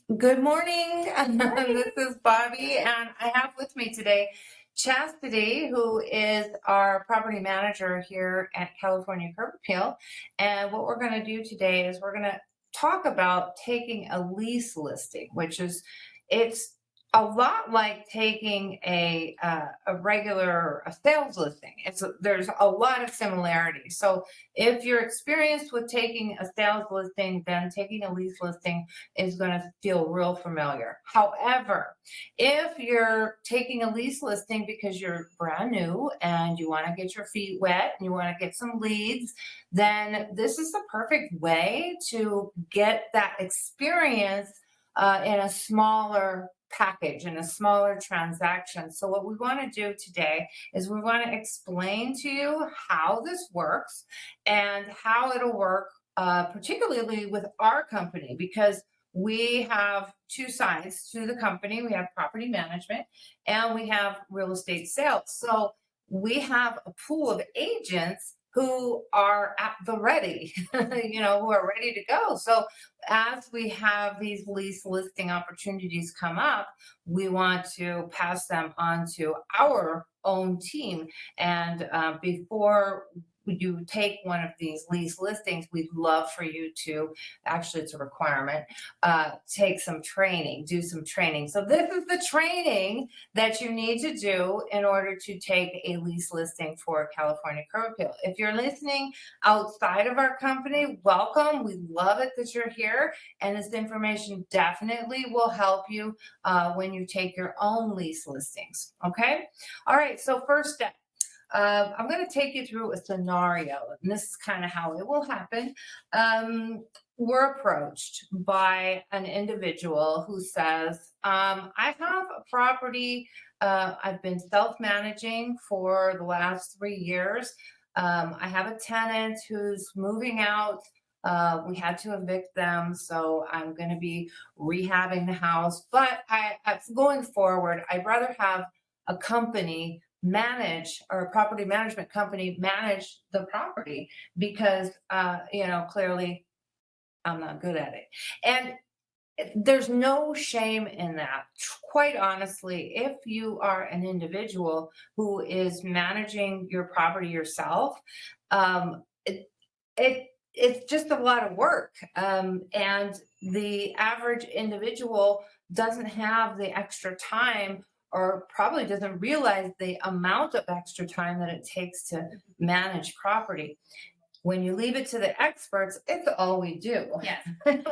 Good morning. This is Bobby, and I have with me today Chastity, who is our property manager here at California Curb Appeal. And what we're going to do today is we're going to talk about taking a lease listing, which is it's a lot like taking a regular sales listing. There's a lot of similarities. So if you're experienced with taking a sales listing, then taking a lease listing is going to feel real familiar. However, if you're taking a lease listing because you're brand new and you want to get your feet wet and you want to get some leads, then this is the perfect way to get that experience in a smaller package, in a smaller transaction. So what we want to do today is we want to explain to you how this works and how it'll work particularly with our company, because we have two sides to the company. We have property management and we have real estate sales. So we have a pool of agents who are at the ready, who are ready to go. So as we have these lease listing opportunities come up, we want to pass them on to our own team. And before you take one of these lease listings, we'd love for you to, actually it's a requirement, take some training, do some training. So this is the training that you need to do in order to take a lease listing for California Curb Appeal. If you're listening outside of our company, welcome. We love it that you're here. And this information definitely will help you when you take your own lease listings. Okay. All right. So first step. I'm going to take you through a scenario, and this is kind of how it will happen. We're approached by an individual who says, I have a property I've been self-managing for the last 3 years. I have a tenant who's moving out. We had to evict them, so I'm going to be rehabbing the house. But going forward, I'd rather have a company manage, or a property management company manage the property, because clearly I'm not good at it. And there's no shame in that. Quite honestly, if you are an individual who is managing your property yourself, it's just a lot of work. And the average individual doesn't have the extra time, or probably doesn't realize the amount of extra time that it takes to manage property. When you leave it to the experts, it's all we do. Yes. And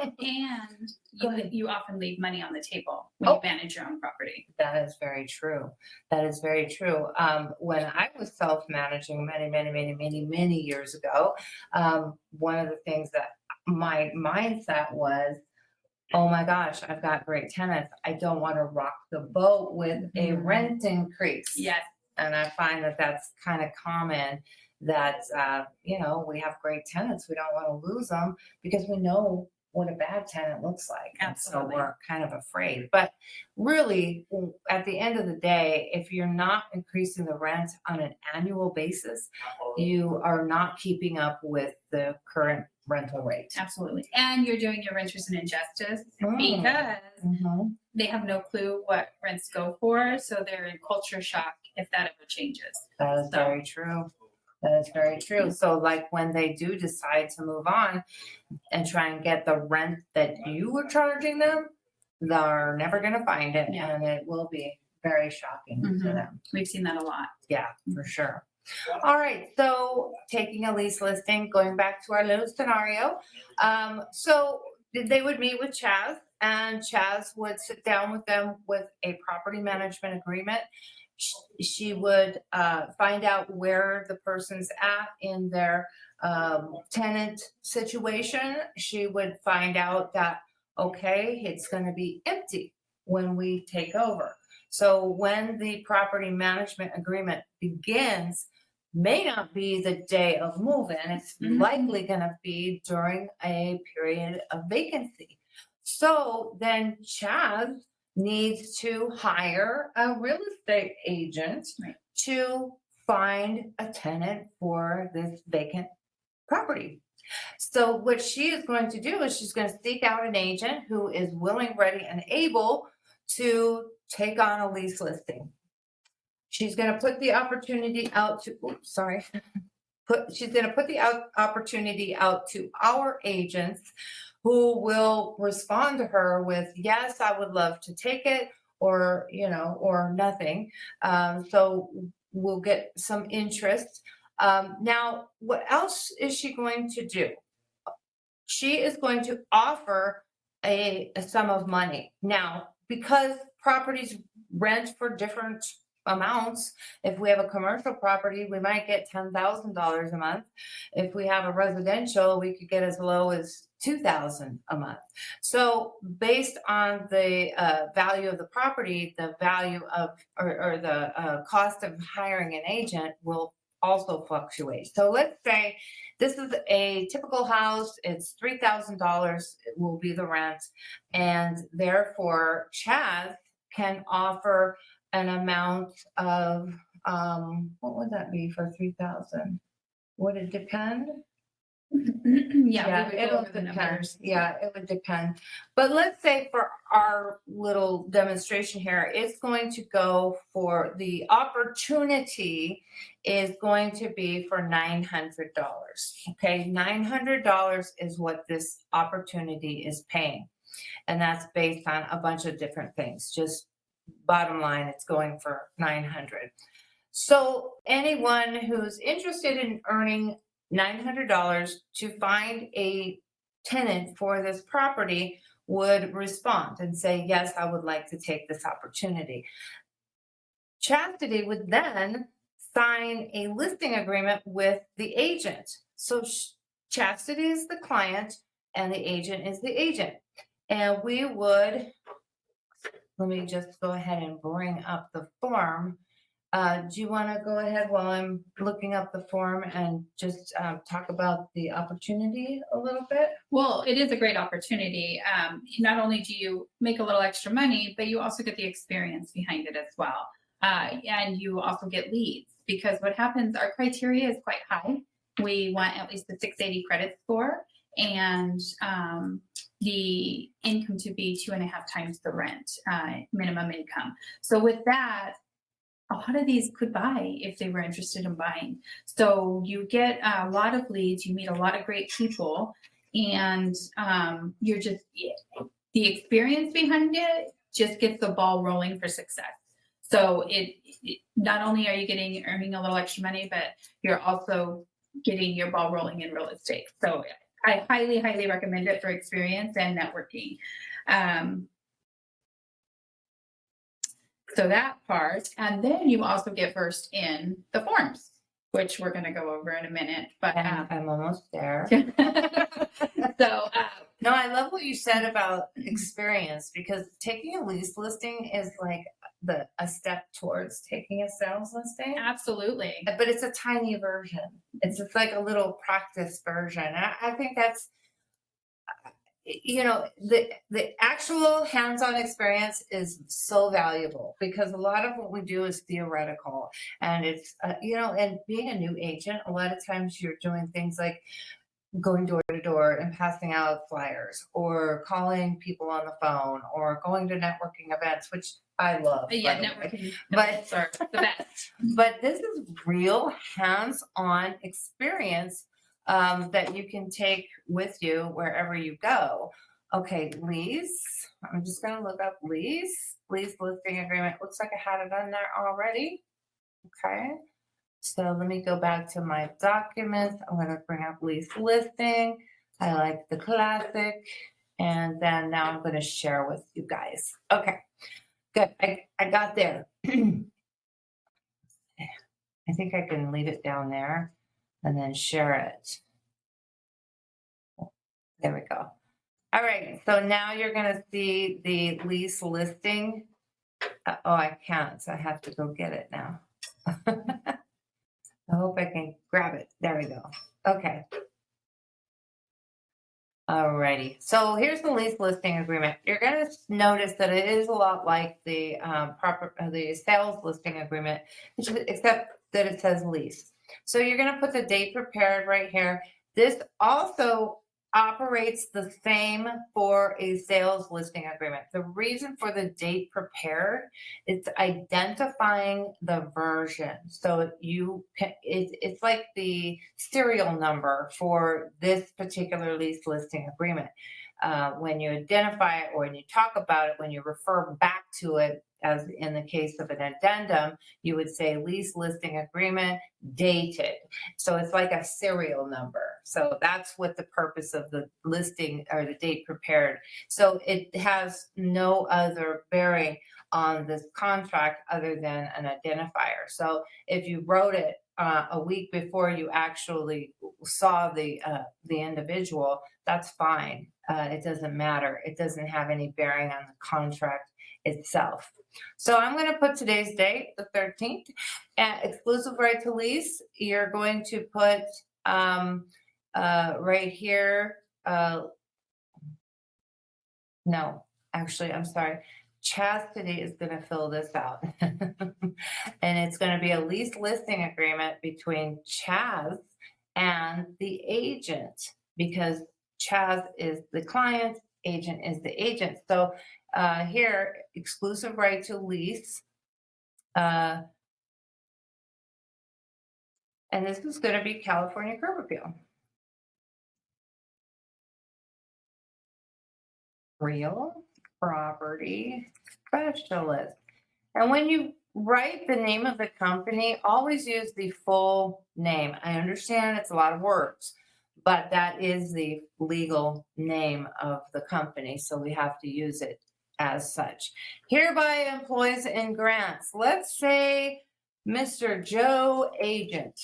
you often leave money on the table when you manage your own property. That is very true. That is very true. When I was self-managing many years ago, one of the things that my mindset was, oh my gosh, I've got great tenants. I don't want to rock the boat with a rent increase. Yes. And I find that that's kind of common, that, we have great tenants. We don't want to lose them because we know what a bad tenant looks like. Absolutely. And so we're kind of afraid. But really, at the end of the day, if you're not increasing the rent on an annual basis, you are not keeping up with the current rental rate. Absolutely. And you're doing your renters an injustice because they have no clue what rents go for. So they're in culture shock if that ever changes. That is very true. That is very true. So like when they do decide to move on and try and get the rent that you were charging them, they're never going to find it. Yeah. And it will be very shocking to them. We've seen that a lot. Yeah, for sure. All right. So taking a lease listing, going back to our little scenario. So they would meet with Chaz, and Chaz would sit down with them with a property management agreement. She would find out where the person's at in their tenant situation. She would find out that, okay, it's going to be empty when we take over. So when the property management agreement begins, may not be the day of move-in. It's likely going to be during a period of vacancy. So then Chaz needs to hire a real estate agent to find a tenant for this vacant property. So what she is going to do is she's going to seek out an agent who is willing, ready, and able to take on a lease listing. She's going to put the opportunity out to, oops, sorry. She's going to put the opportunity out to our agents who will respond to her with, yes, I would love to take it, or, or nothing. So we'll get some interest. Now, what else is she going to do? She is going to offer a sum of money. Now, because properties rent for different amounts, if we have a commercial property, we might get $10,000 a month. If we have a residential, we could get as low as $2,000 a month. So based on the value of the property, the value of, or the cost of hiring an agent will also fluctuate. So let's say this is a typical house, it's $3,000 will be the rent, and therefore Chaz can offer an amount of, what would that be for 3,000? Would it depend? Yeah, we would go it'll over the depend. numbers. Yeah, it would depend. But let's say for our little demonstration here, it's going to go for the opportunity is going to be for $900. Okay, $900 is what this opportunity is paying. And that's based on a bunch of different things. Just bottom line, it's going for $900. So anyone who's interested in earning $900 to find a tenant for this property would respond and say, yes, I would like to take this opportunity. Chastity would then sign a listing agreement with the agent. So Chastity is the client and the agent is the agent. And we would, let me just go ahead and bring up the form. Do you want to go ahead while I'm looking up the form and just talk about the opportunity a little bit? Well, it is a great opportunity. Not only do you make a little extra money, but you also get the experience behind it as well. And you also get leads, because what happens, our criteria is quite high. We want at least a 680 credit score, and the income to be 2.5 times the rent, minimum income. So with that, a lot of these could buy if they were interested in buying. So you get a lot of leads, you meet a lot of great people, and you're just, the experience behind it just gets the ball rolling for success. So it not only are you earning a little extra money, but you're also getting your ball rolling in real estate. So I highly, highly recommend it for experience and networking. So that part, and then you also get versed in the forms, which we're going to go over in a minute. But I'm almost there. So no, I love what you said about experience, because taking a lease listing is like a step towards taking a sales listing. Absolutely. But it's a tiny version. It's just like a little practice version. I think that's, the actual hands-on experience is so valuable, because a lot of what we do is theoretical, and it's and being a new agent, a lot of times you're doing things like going door to door and passing out flyers, or calling people on the phone, or going to networking events, which I love. Yeah, networking events are the best. But this is real hands-on experience that you can take with you wherever you go. Okay, lease. I'm just going to look up lease listing agreement. Looks like I had it on there already. Okay. So let me go back to my documents. I'm going to bring up lease listing. I like the classic. And then now I'm going to share with you guys. Okay, good. I got there. I think I can leave it down there and then share it. There we go. All right, so now you're going to see the lease listing. Oh, I can't, so I have to go get it now. I hope I can grab it. There we go. Okay. All righty. So here's the lease listing agreement. You're going to notice that it is a lot like the the sales listing agreement, except that it says lease. So you're going to put the date prepared right here. This also operates the same for a sales listing agreement. The reason for the date prepared, it's identifying the version. So you can, it's like the serial number for this particular lease listing agreement. When you identify it or when you talk about it, when you refer back to it, as in the case of an addendum, you would say lease listing agreement dated. So it's like a serial number. So that's what the purpose of the listing or the date prepared. So it has no other bearing on this contract other than an identifier. So if you wrote it a week before you actually saw the individual, that's fine. It doesn't matter. It doesn't have any bearing on the contract itself. So I'm going to put today's date, the 13th, exclusive right to lease. You're going to put right here. No, actually, I'm sorry. Chastity is going to fill this out. And it's going to be a lease listing agreement between Chaz and the agent, because Chaz is the client, agent is the agent. So here, exclusive right to lease. And this is going to be California curb appeal. Real property specialist. And when you write the name of the company, always use the full name. I understand it's a lot of words, but that is the legal name of the company. So we have to use it as such. Hereby employs and grants. Let's say Mr. Joe Agent.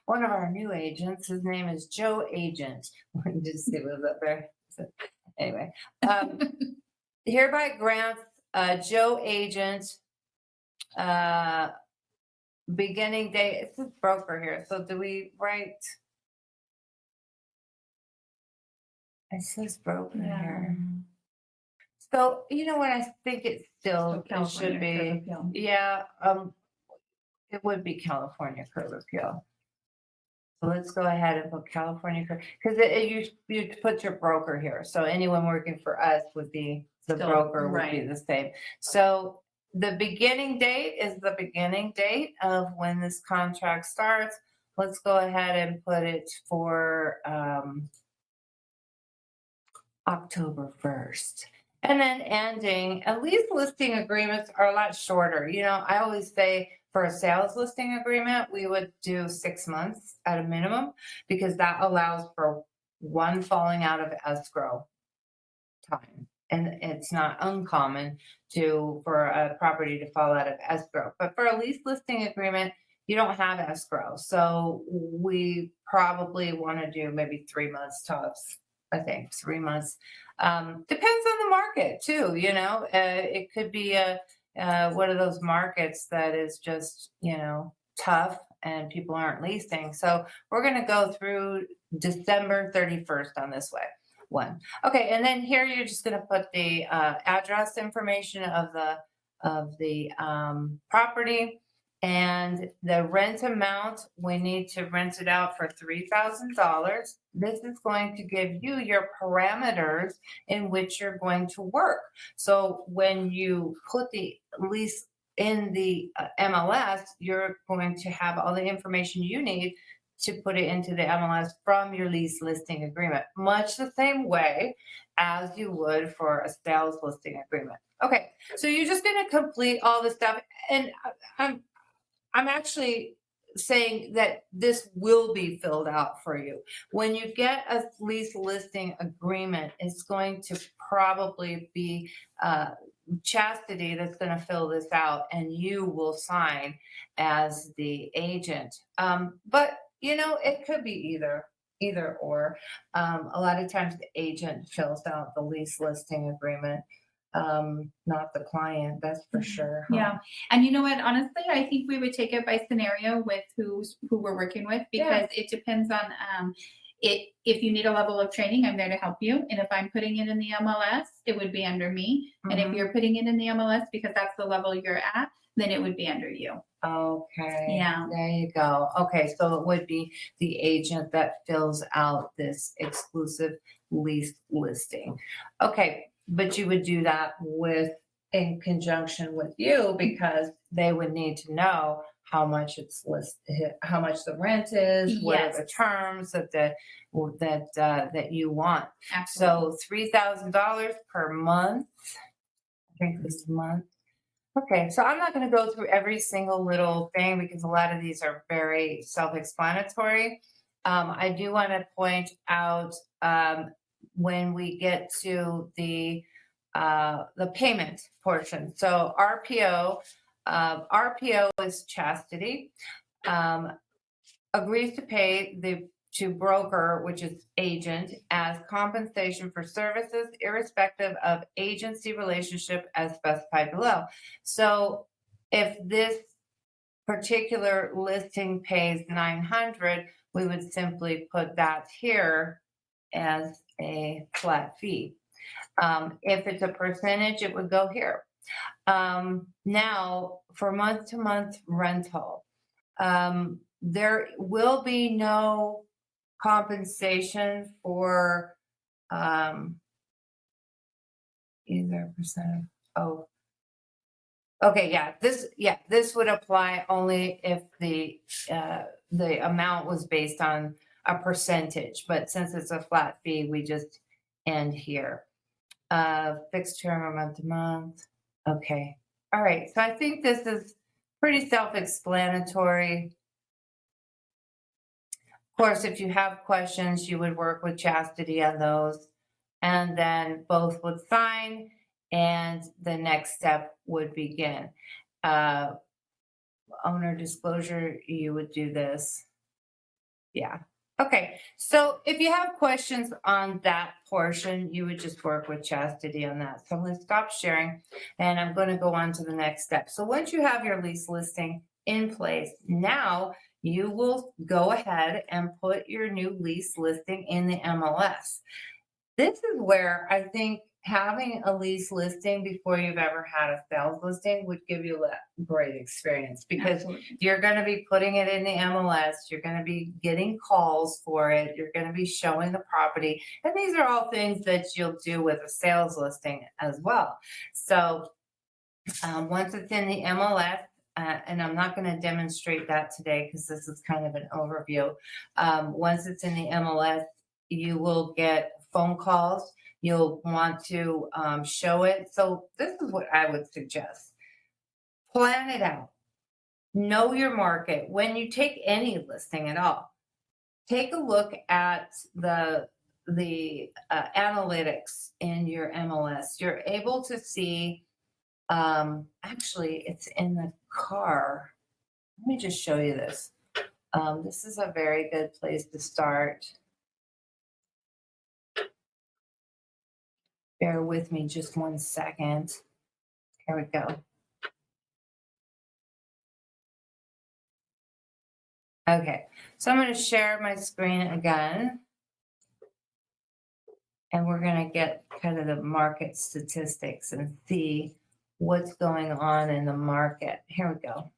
One of our new agents, his name is Joe Agent. Just see what was up there. So, anyway, hereby grants Joe Agent beginning date. It's a broker here. So do we write? It says broker here. So you know what? I think it still it should be. Yeah. It would be California curb appeal. So let's go ahead and put California curb, because you put your broker here. So anyone working for us would be the Still, broker would be right. the same. So the beginning date is the beginning date of when this contract starts. Let's go ahead and put it for October 1st. And then ending, at least listing agreements are a lot shorter. You know, I always say for a sales listing agreement, we would do 6 months at a minimum, because that allows for one falling out of escrow time. And it's not uncommon for a property to fall out of escrow. But for a lease listing agreement, you don't have escrow. So we probably want to do maybe 3 months tops. I think 3 months. Depends on the market too, you know. It could be one of those markets that is just, you know, tough and people aren't leasing. So we're going to go through December 31st on this one. Okay, and then here you're just going to put the address information of the property. And the rent amount, we need to rent it out for $3,000. This is going to give you your parameters in which you're going to work. So when you put the lease in the MLS, you're going to have all the information you need to put it into the MLS from your lease listing agreement, much the same way as you would for a sales listing agreement. Okay, so you're just going to complete all this stuff. And I'm actually saying that this will be filled out for you. When you get a lease listing agreement, it's going to probably be Chastity that's going to fill this out, and you will sign as the agent. But you know, it could be either or. A lot of times the agent fills out the lease listing agreement, not the client, that's for sure. Yeah. And you know what, honestly, I think we would take it by scenario with who we're working with, because it depends on if you need a level of training, I'm there to help you. And if I'm putting it in the MLS, it would be under me. And if Mhm. you're putting it in the MLS because that's the level you're at, then it would be under you. Okay. Yeah. There you go. Okay. So it would be the agent that fills out this exclusive lease listing. Okay. But you would do that in conjunction with you because they would need to know how much it's listed, how much the rent is, what are the Yes. terms that you want. Absolutely. So $3,000 per month. I think this month. Okay, so I'm not going to go through every single little thing because a lot of these are very self-explanatory. I do want to point out when we get to the payment portion. So RPO is Chastity. Agrees to pay to broker, which is agent, as compensation for services irrespective of agency relationship as specified below. So if this particular listing pays 900, we would simply put that here as a flat fee. If it's a percentage, it would go here. Now, for month to month rental, there will be no compensation for either percent of, okay, this would apply only if the amount was based on a percentage, but since it's a flat fee, we just end here. Fixed term or month to month. Okay. All right. So I think this is pretty self-explanatory. Of course, if you have questions, you would work with Chastity on those, and then both would sign, and the next step would begin. Uh, Owner disclosure, you would do this. Yeah. Okay. So if you have questions on that portion, you would just work with Chastity on that. So I'm going to stop sharing and I'm going to go on to the next step. So once you have your lease listing in place, now you will go ahead and put your new lease listing in the MLS. This is where I think having a lease listing before you've ever had a sales listing would give you a great experience because Absolutely. you're going to be putting it in the MLS, you're going to be getting calls for it, you're going to be showing the property. And these are all things that you'll do with a sales listing as well. So once it's in the MLS, and I'm not going to demonstrate that today because this is kind of an overview. Once it's in the MLS, you will get phone calls. You'll want to show it. So this is what I would suggest. Plan it out. Know your market. When you take any listing at all, take a look at the analytics in your MLS. You're able to see, actually, it's in the car. Let me just show you this. This is a very good place to start. Bear with me just 1 second. Here we go. Okay, so I'm going to share my screen again. And we're going to get kind of the market statistics and see what's going on in the market. Here we go.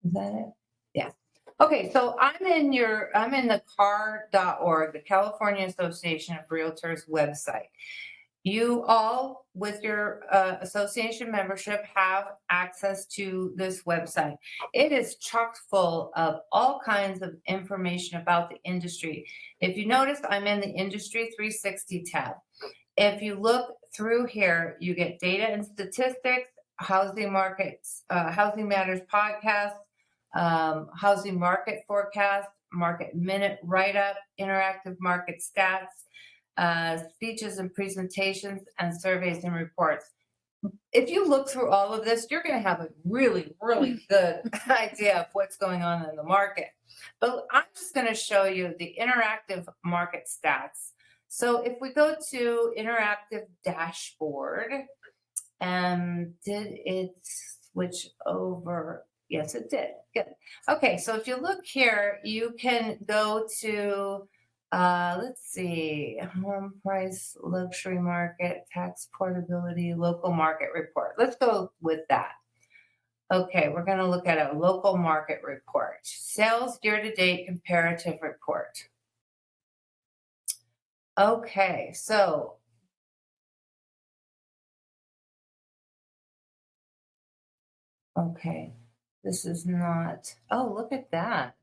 Is that it? Yeah. Okay, so I'm in the CAR.org, the California Association of Realtors website. You all, with your association membership, have access to this website. It is chock full of all kinds of information about the industry. If you notice, I'm in the Industry 360 tab. If you look through here, you get data and statistics, housing markets, housing matters podcast, housing market forecast, market minute write-up, interactive market stats, speeches and presentations, and surveys and reports. If you look through all of this, you're going to have a really, really good idea of what's going on in the market. But I'm just going to show you the interactive market stats. So if we go to interactive dashboard, did it switch over? Yes, it did. Good. Okay, so if you look here, you can go to Let's see, home price, luxury market, tax portability, local market report. Let's go with that. Okay, we're going to look at a local market report. Sales year-to-date comparative report. Okay, so okay, this is not, oh, look at that.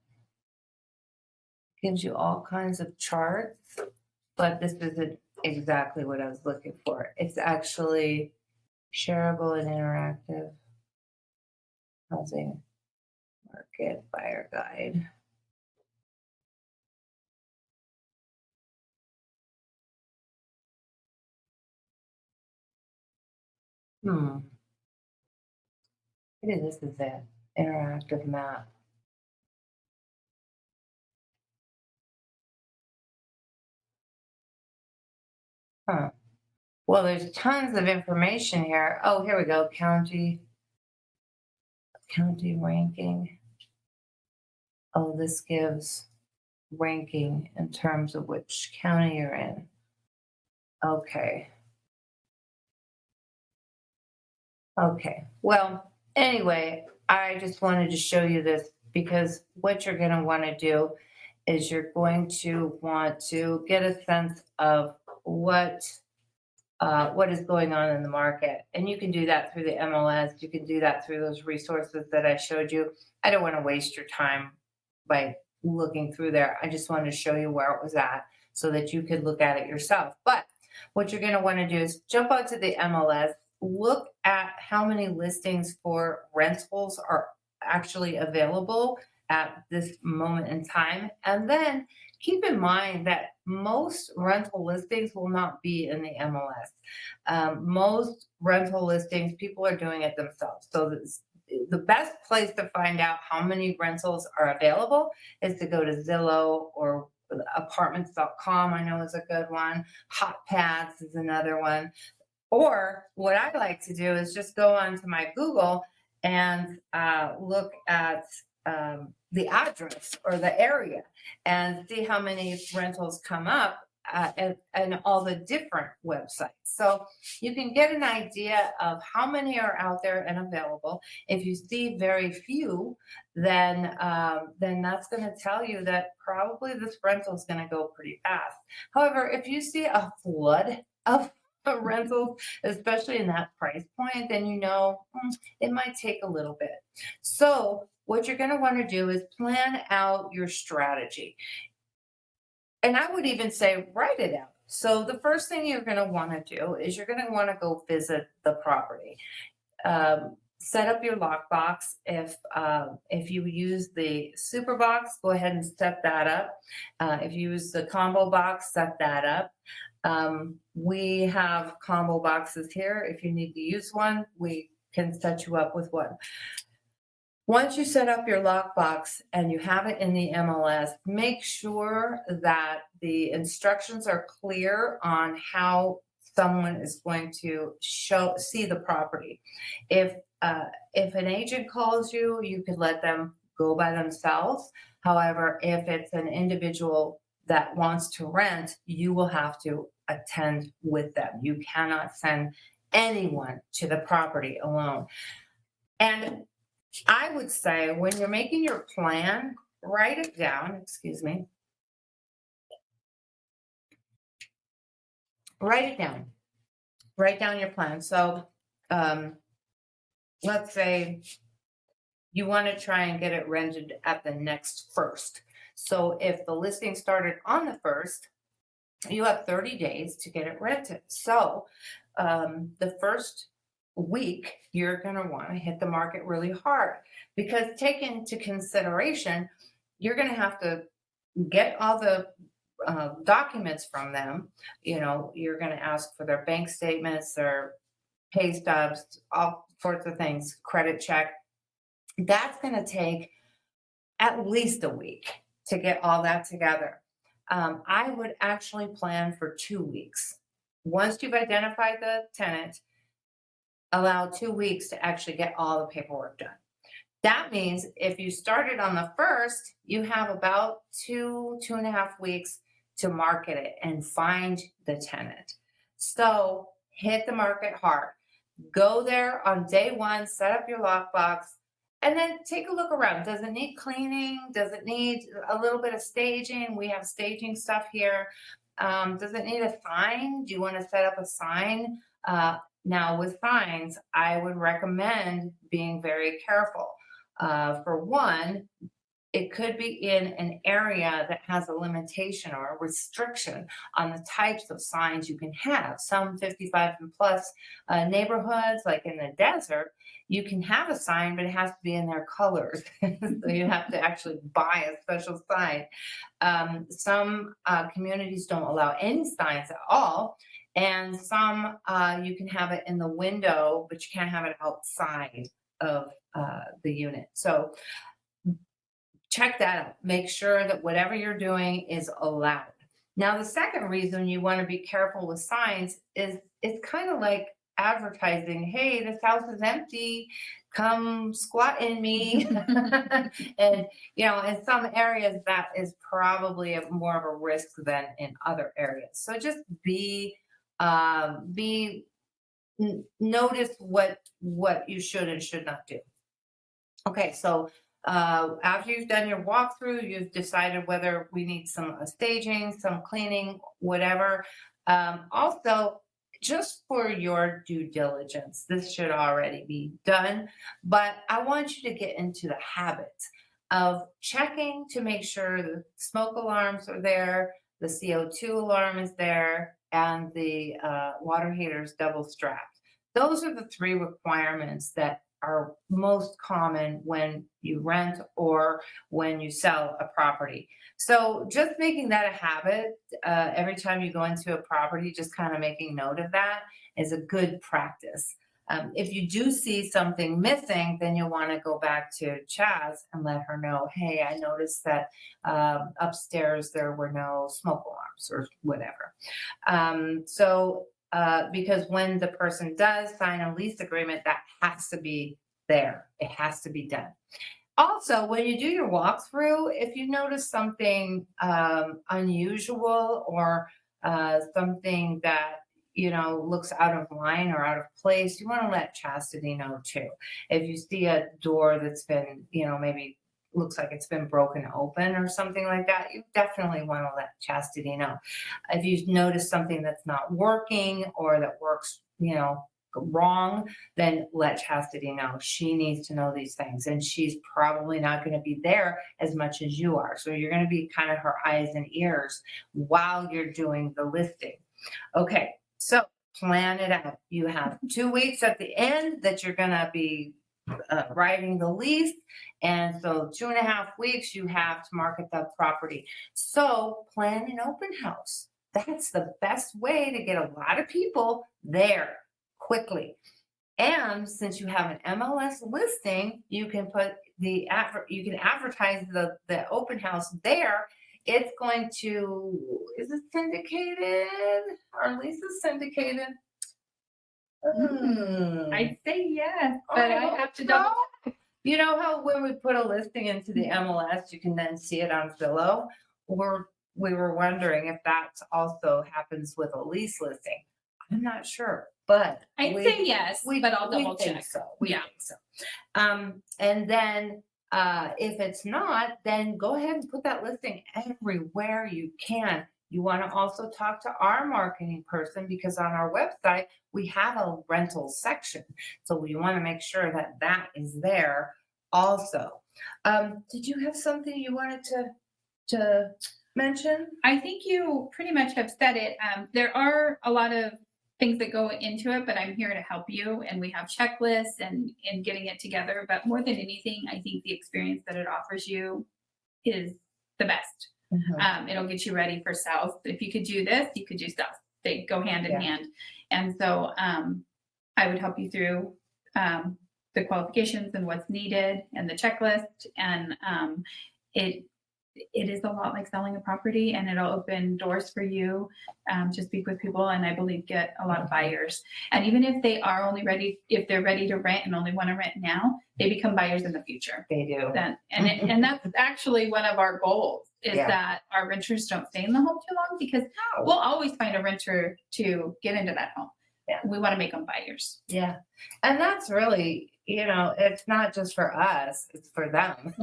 Gives you all kinds of charts, but this isn't exactly what I was looking for. It's actually shareable and interactive housing market buyer guide. Hmm. Maybe this is it. Interactive map. Huh. Well, there's tons of information here. Oh, here we go. County ranking. Oh, this gives ranking in terms of which county you're in. Okay. Okay. Well, anyway, I just wanted to show you this because what you're going to want to do is you're going to want to get a sense of what is going on in the market. And you can do that through the MLS. You can do that through those resources that I showed you. I don't want to waste your time by looking through there. I just wanted to show you where it was at so that you could look at it yourself. But what you're going to want to do is jump onto the MLS, look at how many listings for rentals are actually available at this moment in time. And then keep in mind that most rental listings will not be in the MLS. Most rental listings, people are doing it themselves. So the best place to find out how many rentals are available is to go to Zillow or apartments.com. I know is a good one. Hot Pads is another one. Or what I like to do is just go onto my Google and look at the address or the area and see how many rentals come up and all the different websites. So you can get an idea of how many are out there and available. If you see very few, then that's going to tell you that probably this rental is going to go pretty fast. However, if you see a flood of rentals, especially in that price point, then you know it might take a little bit. So what you're going to want to do is plan out your strategy. And I would even say write it out. So the first thing you're going to want to do is you're going to want to go visit the property. Set up your lockbox. If you use the super box, go ahead and set that up. If you use the combo box, set that up. We have combo boxes here. If you need to use one, we can set you up with one. Once you set up your lockbox and you have it in the MLS, make sure that the instructions are clear on how someone is going to see the property. If an agent calls you, you could let them go by themselves. However, if it's an individual that wants to rent, you will have to attend with them. You cannot send anyone to the property alone. And I would say when you're making your plan, write it down, excuse me. Write it down. Write down your plan. So let's say you want to try and get it rented at the next first. So if the listing started on the first, you have 30 days to get it rented. So the first week, you're going to want to hit the market really hard because take into consideration, you're going to have to get all the documents from them. You know, you're going to ask for their bank statements, their pay stubs, all sorts of things, credit check. That's going to take at least a week to get all that together. I would actually plan for 2 weeks. Once you've identified the tenant, allow 2 weeks to actually get all the paperwork done. That means if you started on the first, you have about 2.5 weeks to market it and find the tenant. So hit the market hard. Go there on day one, set up your lockbox, and then take a look around. Does it need cleaning? Does it need a little bit of staging? We have staging stuff here. Does it need a sign? Do you want to set up a sign? Now, with signs, I would recommend being very careful. For one, it could be in an area that has a limitation or a restriction on the types of signs you can have. Some 55 and plus neighborhoods, like in the desert, you can have a sign, but it has to be in their colors. So you have to actually buy a special sign. Some communities don't allow any signs at all. And some you can have it in the window, but you can't have it outside of the unit. So check that out. Make sure that whatever you're doing is allowed. Now, the second reason you want to be careful with signs is it's kind of like advertising. Hey, this house is empty. Come squat in me. And, in some areas that is probably more of a risk than in other areas. So just notice what you should and should not do. Okay, so after you've done your walkthrough, you've decided whether we need some staging, some cleaning, whatever. Also, just for your due diligence, this should already be done, but I want you to get into the habit of checking to make sure the smoke alarms are there, the CO2 alarm is there, and the water heater is double strapped. Those are the three requirements that are most common when you rent or when you sell a property. So just making that a habit, every time you go into a property, just kind of making note of that is a good practice. If you do see something missing, then you'll want to go back to Chaz and let her know, hey, I noticed that upstairs there were no smoke alarms or whatever. Because when the person does sign a lease agreement, that has to be there. It has to be done. Also, when you do your walkthrough, if you notice something unusual or something that looks out of line or out of place, you want to let Chastity know too. If you see a door that's been, maybe looks like it's been broken open or something like that, you definitely want to let Chastity know. If you notice something that's not working or that works, wrong, then let Chastity know. She needs to know these things, and she's probably not going to be there as much as you are. So you're going to be kind of her eyes and ears while you're doing the listing. Okay, so plan it out. You have 2 weeks at the end that you're going to be writing the lease. And so 2.5 weeks you have to market the property. So plan an open house. That's the best way to get a lot of people there quickly. And since you have an MLS listing, you can advertise the open house there. It's going to, is it syndicated? Our lease is syndicated. I'd say yes, but I have to double check. You know how when we put a listing into the MLS, you can then see it on Zillow? We were wondering if that also happens with a lease listing. I'm not sure, but I'd say yes, but I'll double think check. so. We think so. And then if it's not, then go ahead and put that listing everywhere you can. You want to also talk to our marketing person because on our website, we have a rental section. So you want to make sure that that is there also. Did you have something you wanted to mention? I think you pretty much have said it. There are a lot of things that go into it, but I'm here to help you. And we have checklists and getting it together. But more than anything, I think the experience that it offers you is the best. Mm-hmm. It'll get you ready for sales. If you could do this, you could do stuff. They go hand in hand. And so I would help you through the qualifications and what's needed and the checklist. And it is a lot like selling a property, and it'll open doors for you to speak with people, and I believe get a lot of buyers. And even if they are only ready, if they're ready to rent and only want to rent now, they become buyers in the future. They do. Then and that's actually one of our goals is Yeah. that our renters don't stay in the home too long, because No. we'll always find a renter to get into that home. Yeah. We want to make them buyers. Yeah. And that's really, it's not just for us, it's for them.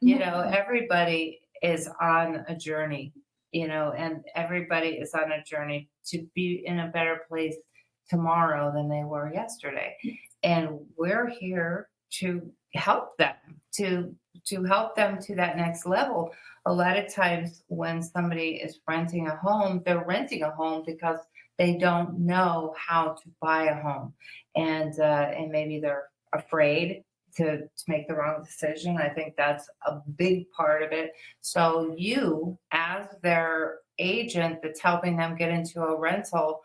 Yeah. Everybody is on a journey, and everybody is on a journey to be in a better place tomorrow than they were yesterday. And we're here to help them, to help them to that next level. A lot of times when somebody is renting a home, they're renting a home because they don't know how to buy a home, and maybe they're afraid to make the wrong decision. I think that's a big part of it. So you, as their agent that's helping them get into a rental,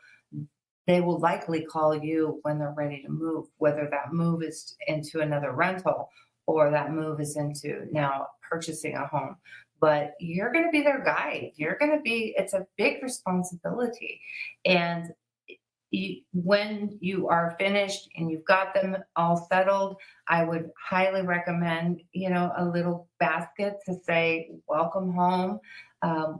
they will likely call you when they're ready to move, whether that move is into another rental or that move is into now purchasing a home. But you're going to be their guide. It's a big responsibility. And when you are finished and you've got them all settled, I would highly recommend, a little basket to say, welcome home.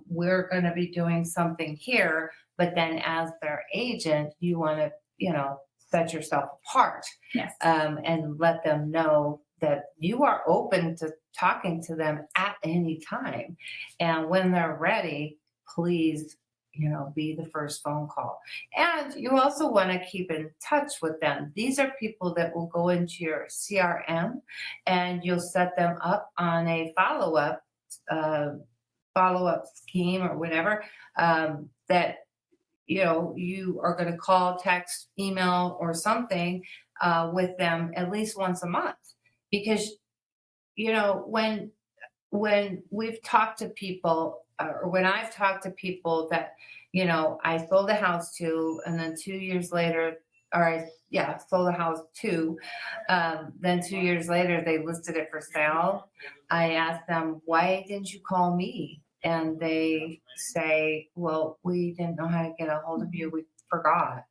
We're going to be doing something here. But then as their agent, you want to, set yourself apart. Yes. And let them know that you are open to talking to them at any time. And when they're ready, please, be the first phone call. And you also want to keep in touch with them. These are people that will go into your CRM, and you'll set them up on a follow-up scheme or whatever, that you are going to call, text, email, or something with them at least once a month. Because when we've talked to people, or when I've talked to people that I sold a house to, and then 2 years later, sold a house to, then 2 years later they listed it for sale. I asked them, why didn't you call me? And they say, well, we didn't know how to get a hold of you. We forgot.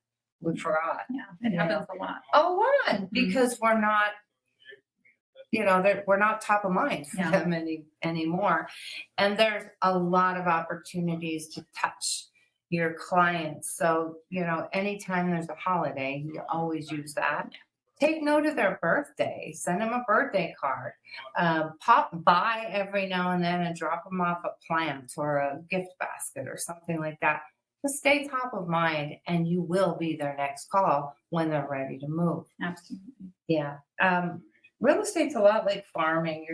Yeah, it happens a lot. A lot, because we're not, we're not top of mind for Yeah. them anymore. And there's a lot of opportunities to touch your clients. So, anytime there's a holiday, you always use that. Take note of their birthday, send them a birthday card, pop by every now and then and drop them off a plant or a gift basket or something like that. Just stay top of mind, and you will be their next call when they're ready to move. Absolutely. Yeah. Real estate's a lot like farming.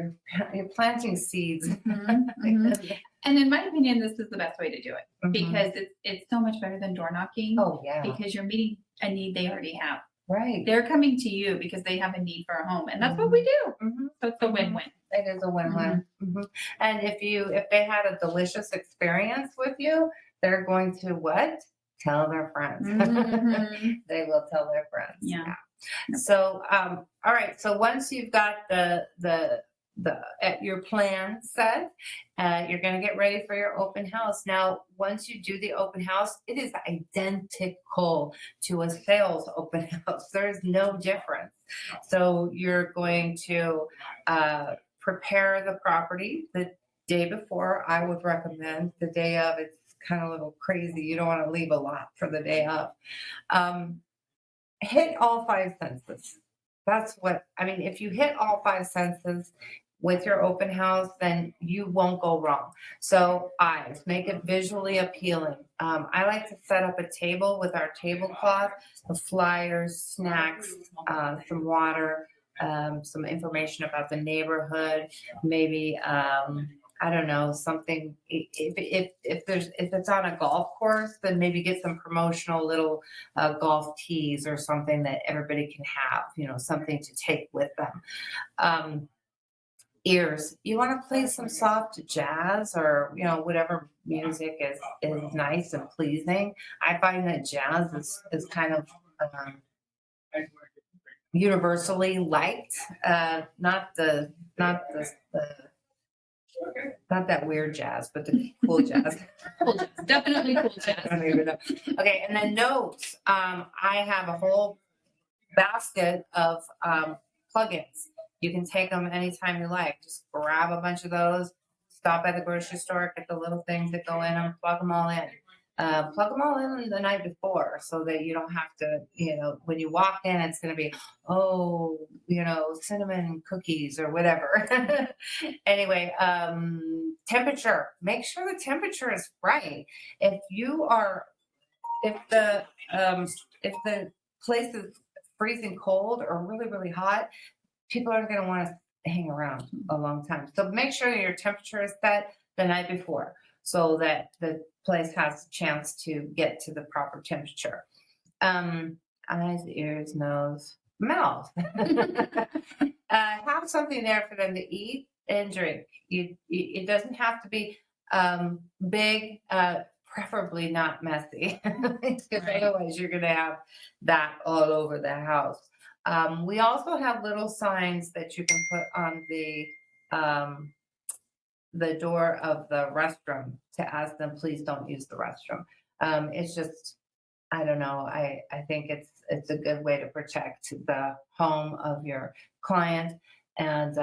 You're planting seeds. And in my opinion, this is the best way to do it, Mhm. because it's so much better than door knocking, Oh yeah. because you're meeting a need they already have. Right. They're coming to you because they have a need for a home, and that's what we do. Mhm. So it's a win-win. It is a win-win. And if they had a delicious experience with you, they're going to what? Tell their friends. Mhm. They will tell their friends. Yeah. So, all right. So once you've got your plan set, you're going to get ready for your open house. Now, once you do the open house, it is identical to a sales open house. There's no difference. So you're going to prepare the property the day before. I would recommend the day of. It's kind of a little crazy. You don't want to leave a lot for the day of. Hit all five senses. That's what I mean. If you hit all five senses with your open house, then you won't go wrong. So eyes, make it visually appealing. I like to set up a table with our tablecloth, the flyers, snacks, some water, some information about the neighborhood, maybe I don't know, something. If it's on a golf course, then maybe get some promotional little golf tees or something that everybody can have. Something to take with them. Ears. You want to play some soft jazz or whatever music is nice and pleasing. I find that jazz is kind of universally liked. Not the Not that weird jazz, but the cool jazz. Cool jazz. Definitely cool I jazz. don't even know. Okay, and then notes. I have a whole basket of plugins. You can take them anytime you like. Just grab a bunch of those, stop at the grocery store, get the little things that go in them, plug them all in. Plug them all in the night before so that you don't have to, when you walk in, it's going to be, oh, cinnamon cookies or whatever. Anyway, temperature. Make sure the temperature is right. If you are, if the place is freezing cold or really, really hot, people aren't going to want to hang around a long time. So make sure your temperature is set the night before so that the place has a chance to get to the proper temperature. Eyes, ears, nose, mouth. Have something there for them to eat and drink. It doesn't have to be big, preferably not messy, because Right. otherwise you're going to have that all over the house. We also have little signs that you can put on the door of the restroom to ask them, please don't use the restroom. It's just, I don't know. I think it's a good way to protect the home of your client. And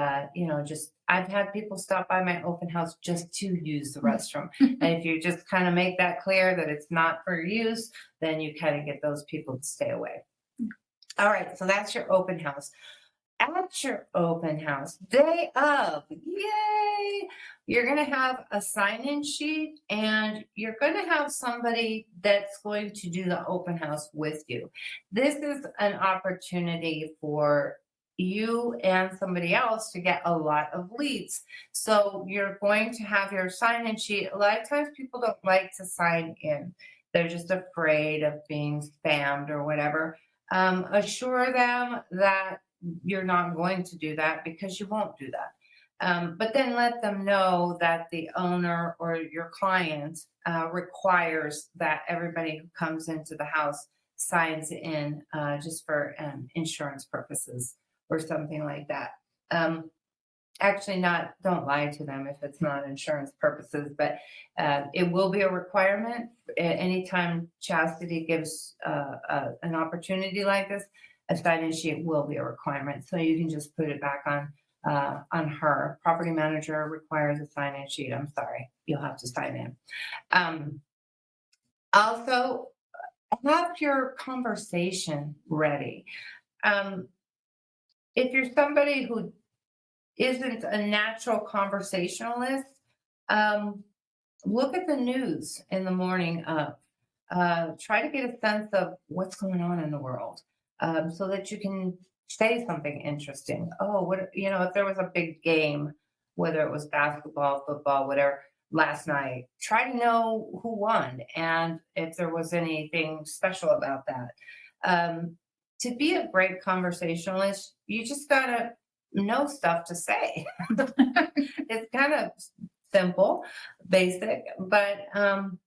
just I've had people stop by my open house just to use the restroom. And if you just kind of make that clear that it's not for use, then you kind of get those people to stay away. All right, so that's your open house. At your open house, day of, yay! You're going to have a sign-in sheet and you're going to have somebody that's going to do the open house with you. This is an opportunity for you and somebody else to get a lot of leads. So you're going to have your sign-in sheet. A lot of times people don't like to sign in. They're just afraid of being spammed or whatever. Assure them that you're not going to do that because you won't do that. But then let them know that the owner or your client requires that everybody who comes into the house signs in just for insurance purposes or something like that. Actually, don't lie to them if it's not insurance purposes, but it will be a requirement. Anytime Chastity gives an opportunity like this, a sign-in sheet will be a requirement. So you can just put it back on her. Property manager requires a sign-in sheet. I'm sorry, you'll have to sign in. Also, have your conversation ready. If you're somebody who isn't a natural conversationalist, look at the news in the morning up. Try to get a sense of what's going on in the world so that you can say something interesting. Oh, if there was a big game, whether it was basketball, football, whatever, last night, try to know who won and if there was anything special about that. To be a great conversationalist, you just got to know stuff to say. It's kind of simple, basic, but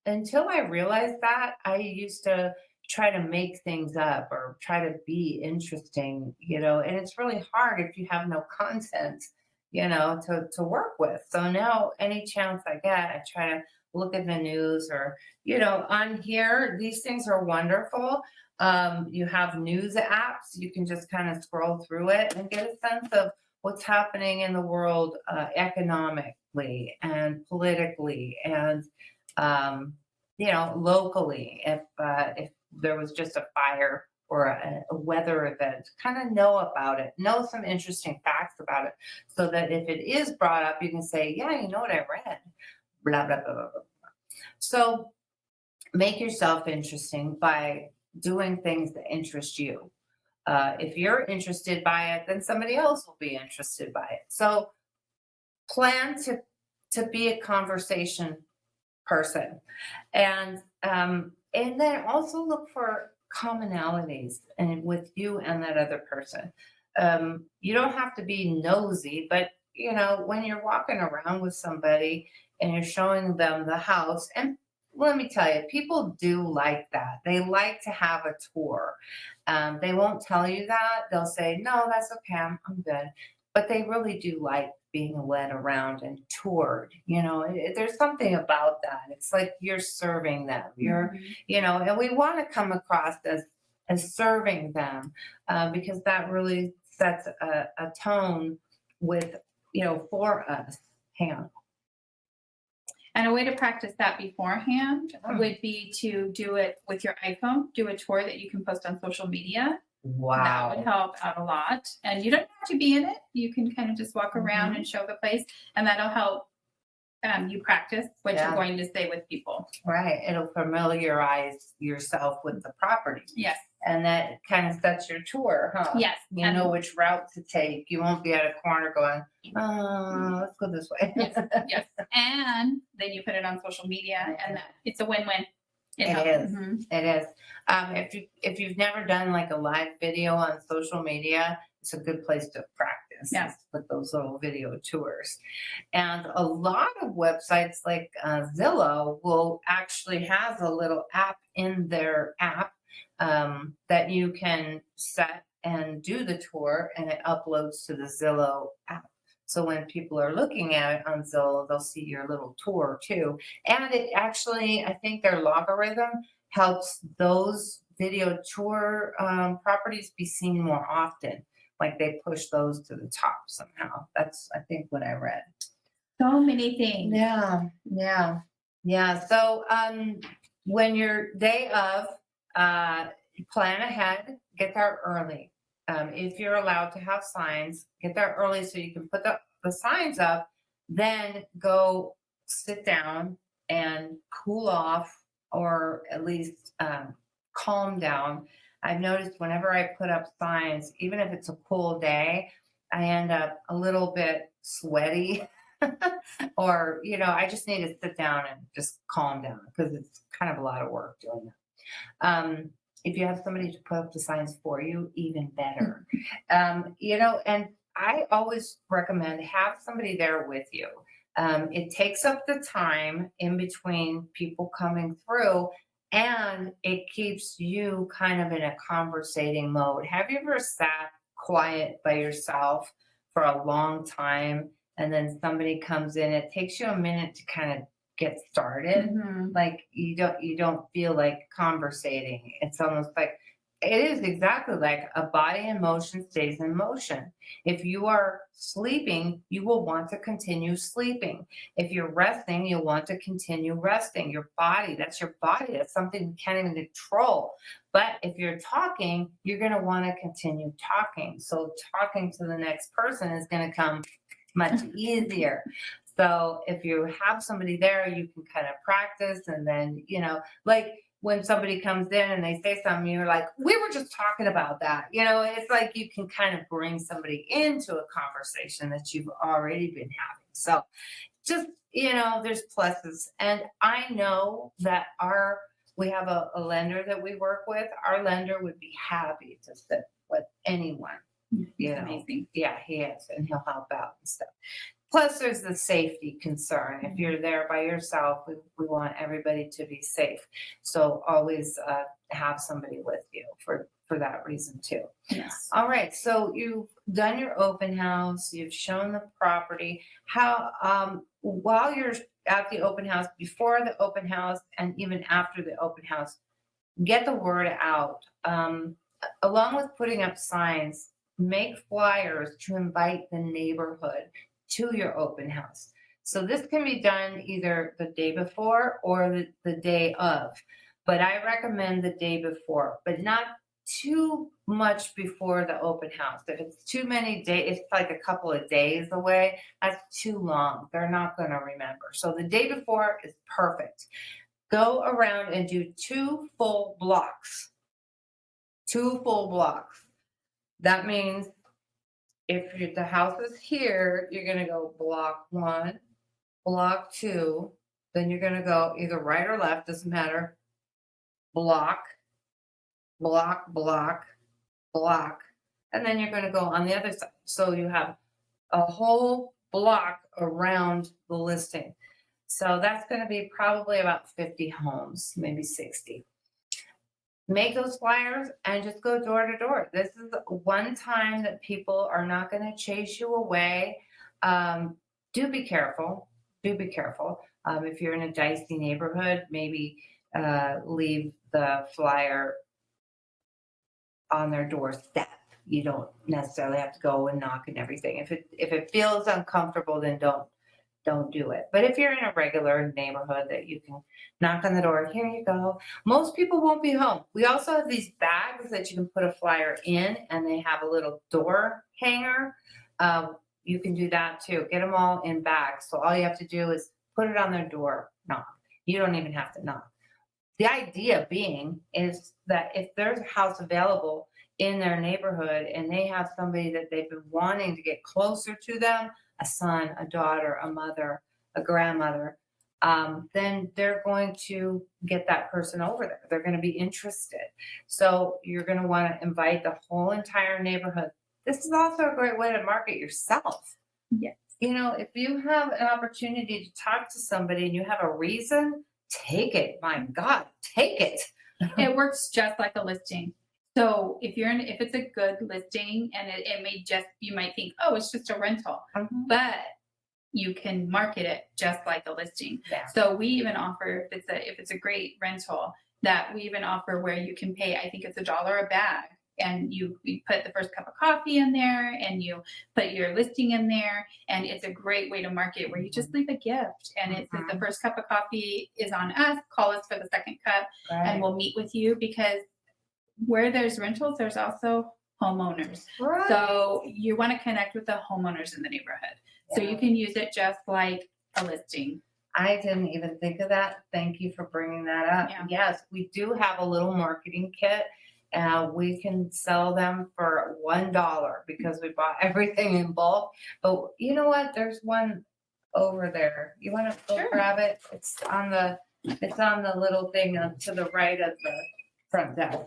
until I realized that, I used to try to make things up or try to be interesting, and it's really hard if you have no content, to work with. So now any chance I get, I try to look at the news or, on here, these things are wonderful. You have news apps. You can just kind of scroll through it and get a sense of what's happening in the world economically and politically and locally. If there was just a fire or a weather event, kind of know about it, know some interesting facts about it, so that if it is brought up, you can say, yeah, you know what I read, blah, blah, blah, blah, blah. So make yourself interesting by doing things that interest you. If you're interested by it, then somebody else will be interested by it. So plan to be a conversation person, and then also look for commonalities and with you and that other person. You don't have to be nosy, but when you're walking around with somebody and you're showing them the house, and let me tell you, people do like that. They like to have a tour. They won't tell you that. They'll say, no, that's okay. I'm good. but they really do like being led around and toured. There's something about that. It's like you're serving them. Mhm. And we want to come across as serving them, because that really sets a tone with, for us. Hang on. And a way to practice that beforehand Oh. would be to do it with your iPhone, do a tour that you can post on social media. That would Wow. help out a lot. And you don't have to be in it. You can kind of just walk around Mhm. and show the place, and that'll help you practice what Yeah. you're going to say with people. Right. It'll familiarize yourself with the property. Yes. And that kind of sets your tour, huh? Yes. You know which route to take. You won't be at a corner going, oh, let's go this way. Yes. Yes. And then you put it on social media, and it's a win-win. It helps. is. Mhm. It is. If you've never done like a live video on social media, it's a good place to practice. Yes. With those little video tours. And a lot of websites like Zillow will actually have a little app in their app, that you can set and do the tour, and it uploads to the Zillow app. So when people are looking at it on Zillow, they'll see your little tour too. And it actually, I think their logarithm helps those video tour properties be seen more often. Like they push those to the top somehow. That's, I think, what I read. So many things. Yeah. So when your day of, plan ahead, get there early. If you're allowed to have signs, get there early so you can put the signs up, then go sit down and cool off, or at least calm down. I've noticed whenever I put up signs, even if it's a cool day, I end up a little bit sweaty. Or, I just need to sit down and just calm down, because it's kind of a lot of work doing that. If you have somebody to put up the signs for you, even better. And I always recommend have somebody there with you. It takes up the time in between people coming through, and it keeps you kind of in a conversating mode. Have you ever sat quiet by yourself for a long time, and then somebody comes in? It takes you a minute to kind of get started. Mhm. Like you don't feel like conversating. It's almost like, it is exactly like a body in motion stays in motion. If you are sleeping, you will want to continue sleeping. If you're resting, you'll want to continue resting. Your body, that's your body. That's something you can't even control. But if you're talking, you're going to want to continue talking. So talking to the next person is going to come much easier. So if you have somebody there, you can kind of practice, and then, like when somebody comes in and they say something, you're like, we were just talking about that. It's like you can kind of bring somebody into a conversation that you've already been having. So just, there's pluses. And I know that we have a lender that we work with. Our lender would be happy to sit with anyone. Amazing. Yeah, he is, and he'll help out and stuff. Plus, there's the safety concern. If you're there by yourself, we want everybody to be safe. So always have somebody with you for that reason too. Yes. All right. So you've done your open house. You've shown the property. How while you're at the open house, before the open house, and even after the open house, get the word out. Along with putting up signs, make flyers to invite the neighborhood to your open house. So this can be done either the day before or the day of, but I recommend the day before, but not too much before the open house. If it's too many days, it's like a couple of days away, that's too long. They're not going to remember. So the day before is perfect. Go around and do 2 full blocks. 2 full blocks. That means if the house is here, you're going to go block 1, block 2, then you're going to go either right or left, doesn't matter. Block, block, block, block, and then you're going to go on the other side. So you have a whole block around the listing. So that's going to be probably about 50 homes, maybe 60. make those flyers and just go door to door. This is one time that people are not going to chase you away. Do be careful. Do be careful. If you're in a dicey neighborhood, maybe leave the flyer on their doorstep. You don't necessarily have to go and knock and everything. If it feels uncomfortable, then don't do it. But if you're in a regular neighborhood that you can knock on the door, here you go. Most people won't be home. We also have these bags that you can put a flyer in, and they have a little door hanger. You can do that too. Get them all in bags. So all you have to do is put it on their door, knock. You don't even have to knock. The idea being is that if there's a house available in their neighborhood and they have somebody that they've been wanting to get closer to them, a son, a daughter, a mother, a grandmother, then they're going to get that person over there. They're going to be interested. So you're going to want to invite the whole entire neighborhood. This is also a great way to market yourself. Yes. You know, if you have an opportunity to talk to somebody and you have a reason, take it. My God, take it. It works just like a listing. So if it's a good listing and it may just, you might think, oh, it's just a rental, but you can market it just like a listing. Yeah. So we even offer, if it's a great rental, that we even offer where you can pay, I think it's $1 a bag. And you put the first cup of coffee in there and you put your listing in there. And it's a great way to market where you just leave a gift. And it's if the first cup of coffee is on us, call us for the second cup and we'll meet with you, because where there's rentals, there's also homeowners. Right. So you want to connect with the homeowners in the neighborhood. So you can use it just like a listing. I didn't even think of that. Thank you for bringing that up. Yeah. Yes, we do have a little marketing kit. We can sell them for $1 because we bought everything in bulk. But you know what? There's one over there. You want to go grab it? It's on the little thing to the right of the front desk.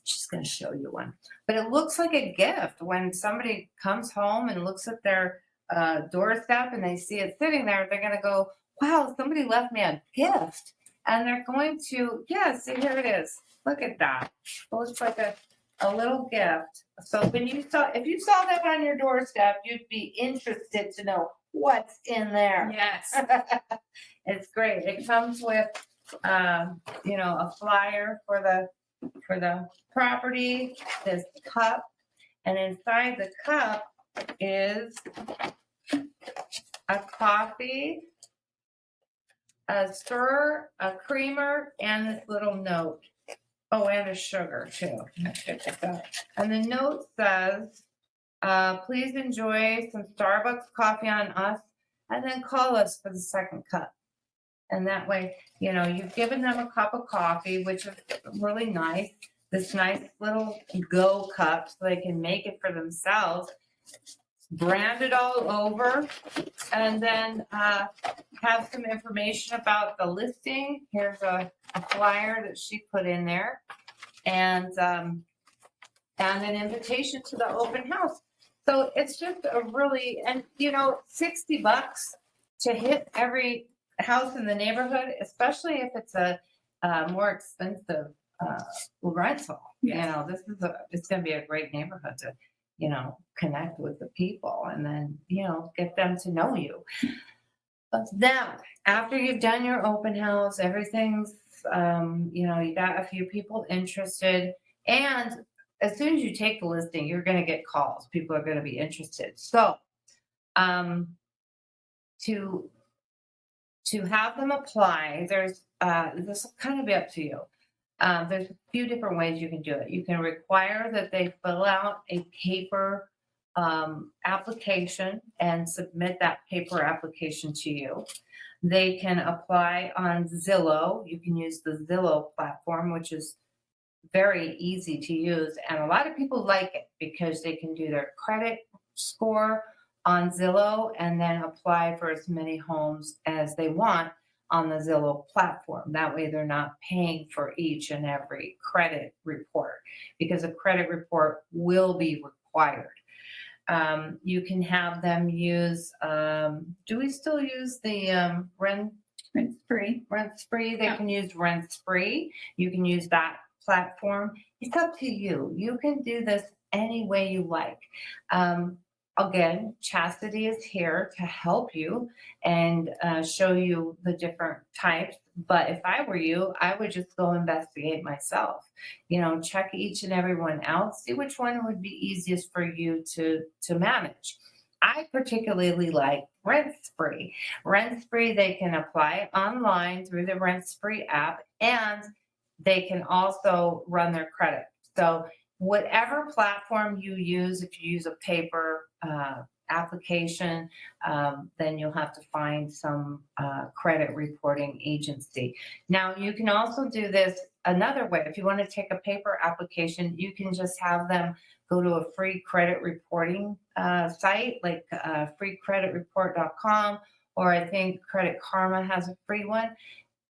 She's going to show you one. But it looks like a gift when somebody comes home and looks at their doorstep and they see it sitting there. They're going to go, "Wow, somebody left me a gift," and they're going to, see, here it is. Look at that. It looks like a little gift. So if you saw that on your doorstep, you'd be interested to know what's in there. Yes. It's great. It comes with, a flyer for the property, this cup, and inside the cup is a coffee, a stir, a creamer, and this little note. Oh, and a sugar too. And the note says, please enjoy some Starbucks coffee on us and then call us for the second cup. And that way, you've given them a cup of coffee, which is really nice. This nice little go cup so they can make it for themselves. Brand it all over, and then have some information about the listing. Here's a flyer that she put in there, and an invitation to the open house. So it's just a really, and $60 to hit every house in the neighborhood, especially if it's a more expensive rental. Yeah. It's going to be a great neighborhood to connect with the people and then, get them to know you. But now, after you've done your open house, everything's, you got a few people interested. And as soon as you take the listing, you're going to get calls. People are going to be interested. So, to have them apply, this will kind of be up to you. There's a few different ways you can do it. You can require that they fill out a paper application and submit that paper application to you. They can apply on Zillow. You can use the Zillow platform, which is very easy to use. And a lot of people like it because they can do their credit score on Zillow and then apply for as many homes as they want on the Zillow platform. That way they're not paying for each and every credit report, because a credit report will be required. You can have them use, do we still use the Rent Spree? Rent Spree. They can use Rent Spree. You can use that platform, it's up to you. You can do this any way you like. Um, Again, Chastity is here to help you and show you the different types. But if I were you, I would just go investigate myself. Check each and every one out, see which one would be easiest for you to manage. I particularly like Rent Spree. Rent Spree, they can apply online through the Rent Spree app, and they can also run their credit. So whatever platform you use, if you use a paper application, then you'll have to find some credit reporting agency. Now, you can also do this another way. If you want to take a paper application, you can just have them go to a free credit reporting site like freecreditreport.com, or I think Credit Karma has a free one.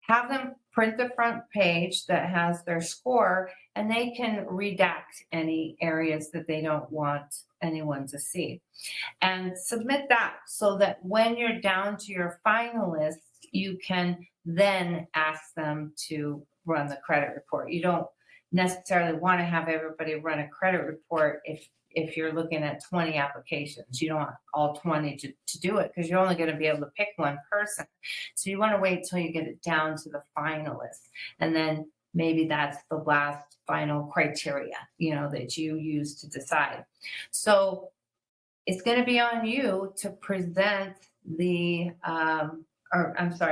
Have them print the front page that has their score, and they can redact any areas that they don't want anyone to see and submit that, so that when you're down to your finalists, you can then ask them to run the credit report. You don't necessarily want to have everybody run a credit report if you're looking at 20 applications. You don't want all 20 to do it, because you're only going to be able to pick one person. So you want to wait till you get it down to the finalists, and then maybe that's the last final criteria, that you use to decide. So it's going to be on you to present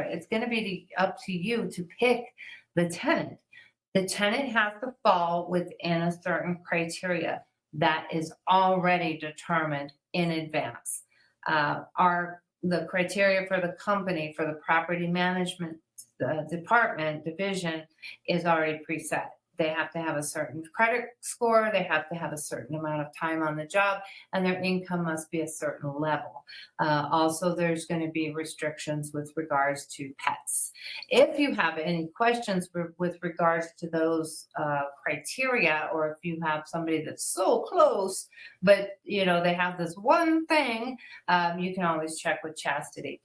it's going to be up to you to pick the tenant. The tenant has to fall within a certain criteria that is already determined in advance. The criteria for the company, for the property management department division, is already preset. They have to have a certain credit score, they have to have a certain amount of time on the job, and their income must be a certain level. Also, there's going to be restrictions with regards to pets. If you have any questions with regards to those criteria, or if you have somebody that's so close, but they have this one thing, you can always check with Chastity.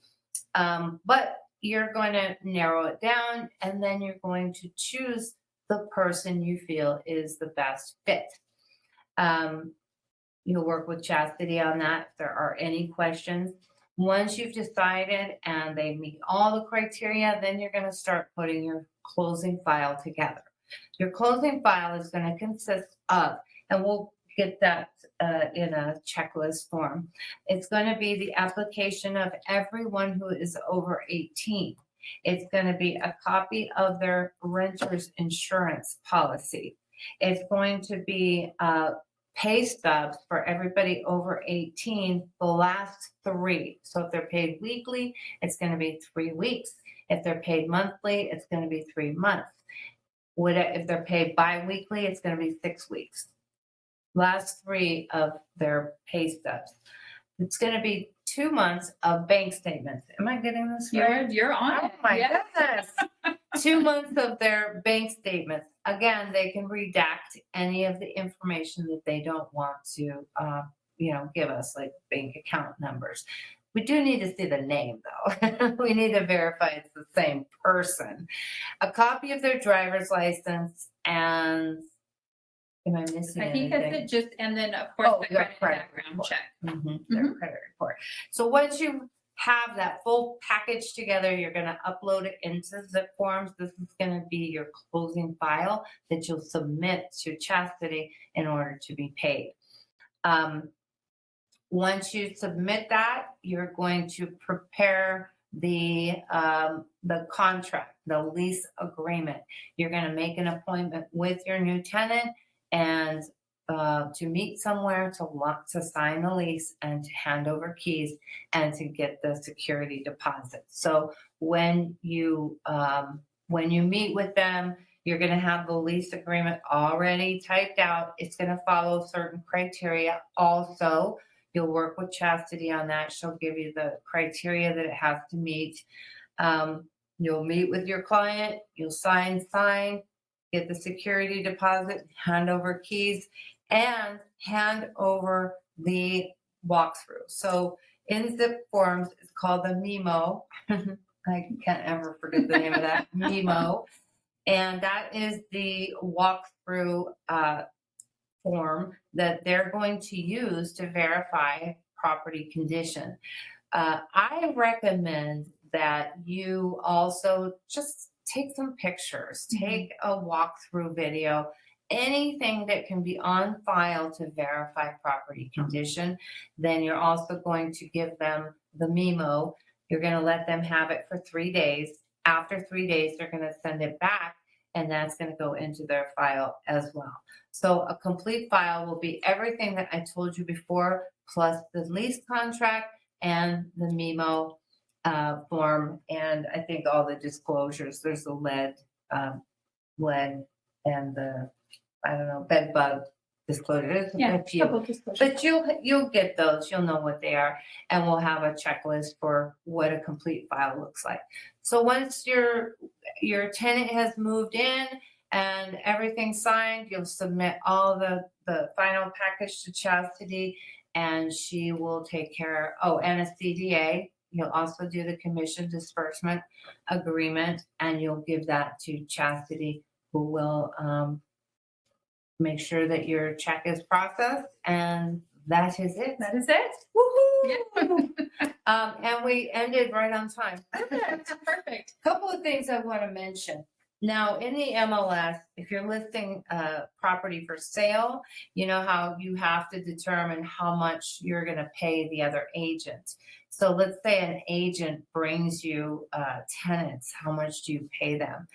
But you're going to narrow it down, and then you're going to choose the person you feel is the best fit. You'll work with Chastity on that if there are any questions. Once you've decided and they meet all the criteria, then you're going to start putting your closing file together. Your closing file is going to consist of, and we'll get that in a checklist form. It's going to be the application of everyone who is over 18. It's going to be a copy of their renter's insurance policy. It's going to be pay stubs for everybody over 18, the last 3. So if they're paid weekly, it's going to be 3 weeks. If they're paid monthly, it's going to be 3 months. If they're paid bi-weekly, it's going to be 6 weeks. Last 3 of their pay stubs. It's going to be 2 months of bank statements. Am I getting this right? You're on it. Oh my goodness. 2 months of their bank statements. Again, they can redact any of the information that they don't want to, give us, like bank account numbers. We do need to see the name, though. We need to verify it's the same person. A copy of their driver's license, and am I missing anything? I think that's it. And then of course the credit background report. check. Their credit report. So once you have that full package together, you're going to upload it into zip forms. This is going to be your closing file that you'll submit to Chastity in order to be paid. Once you submit that, you're going to prepare the contract, the lease agreement. You're going to make an appointment with your new tenant and to meet somewhere to sign the lease and to hand over keys and to get the security deposit. So when you meet with them, you're going to have the lease agreement already typed out. It's going to follow certain criteria. Also, you'll work with Chastity on that. She'll give you the criteria that it has to meet. You'll meet with your client. You'll sign, get the security deposit, hand over keys, and hand over the walkthrough. So in zip forms, it's called the memo. I can't ever forget the name of that, memo. And that is the walkthrough form that they're going to use to verify property condition. I recommend that you also just take some pictures, take a walkthrough video, anything that can be on file to verify property condition. Then you're also going to give them the memo. You're going to let them have it for 3 days. After 3 days, they're going to send it back, and that's going to go into their file as well. So a complete file will be everything that I told you before, plus the lease contract and the memo form, and I think all the disclosures. There's the lead and the, I don't know, bed bug disclosure. There's Yeah, a few. couple disclosures. But you'll get those. You'll know what they are, and we'll have a checklist for what a complete file looks like. So once your tenant has moved in and everything's signed, you'll submit all the final package to Chastity, and she will take care. Oh, and a CDA. You'll also do the commission disbursement agreement, and you'll give that to Chastity, who will make sure that your check is processed, and that is it. That is it. Woohoo! Yeah. And we ended right on time. Perfect. Couple of things I want to mention. Now, in the MLS, if you're listing property for sale, you know how you have to determine how much you're going to pay the other agent. So let's say an agent brings you tenants. How much do you pay them?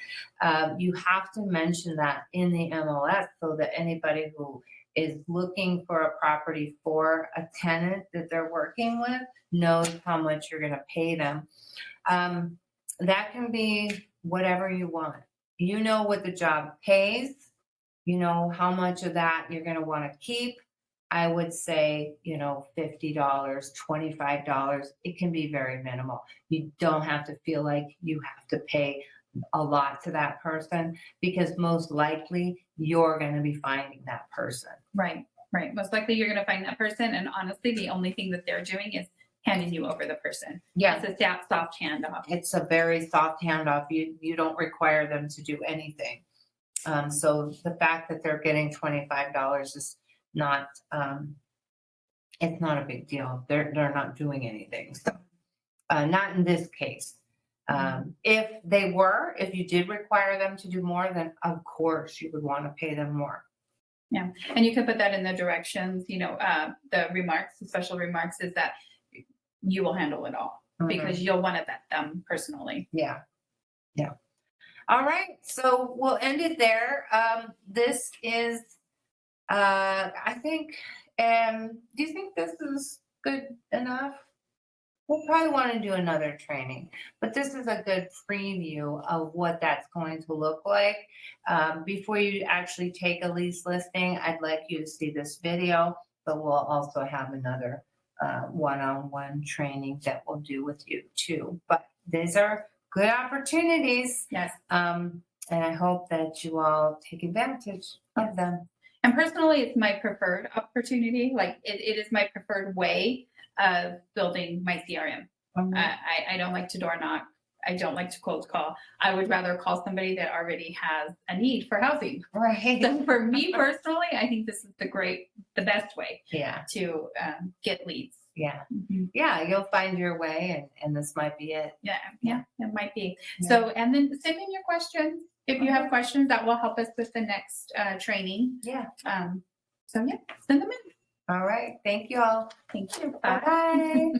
You have to mention that in the MLS so that anybody who is looking for a property for a tenant that they're working with knows how much you're going to pay them. That can be whatever you want. You know what the job pays. You know how much of that you're going to want to keep. I would say, $50, $25. It can be very minimal. You don't have to feel like you have to pay a lot to that person, because most likely you're going to be finding that person. Right. Most likely you're going to find that person. And honestly, the only thing that they're doing is handing you over the person. Yeah, It's a soft handoff. it's a very soft handoff. You don't require them to do anything. So the fact that they're getting $25 is not, it's not a big deal. They're not doing anything. So, not in this case. If you did require them to do more, then of course you would want to pay them more. Yeah. And you can put that in the directions, the remarks, the special remarks is that you will handle it all because you'll want to vet them personally. Yeah. All right. So we'll end it there. This is, I think, do you think this is good enough? We'll probably want to do another training, but this is a good preview of what that's going to look like. Before you actually take a lease listing, I'd like you to see this video, but we'll also have another one-on-one training that we'll do with you too. But these are good opportunities. Yes. And I hope that you all take advantage of them. And personally, it's my preferred opportunity. Like it is my preferred way of building my CRM. I don't like to door knock. I don't like to cold call. I would rather call somebody that already has a need for housing. Right. So for me personally, I think this is the best way to get leads. Yeah. Mm-hmm. Yeah. You'll find your way, and this might be it. Yeah, it might be. Yeah. So, and then send in your questions. If you have questions, that will help us with the next training. Yeah. So yeah, send them in. All right. Thank you all. Thank you. Bye.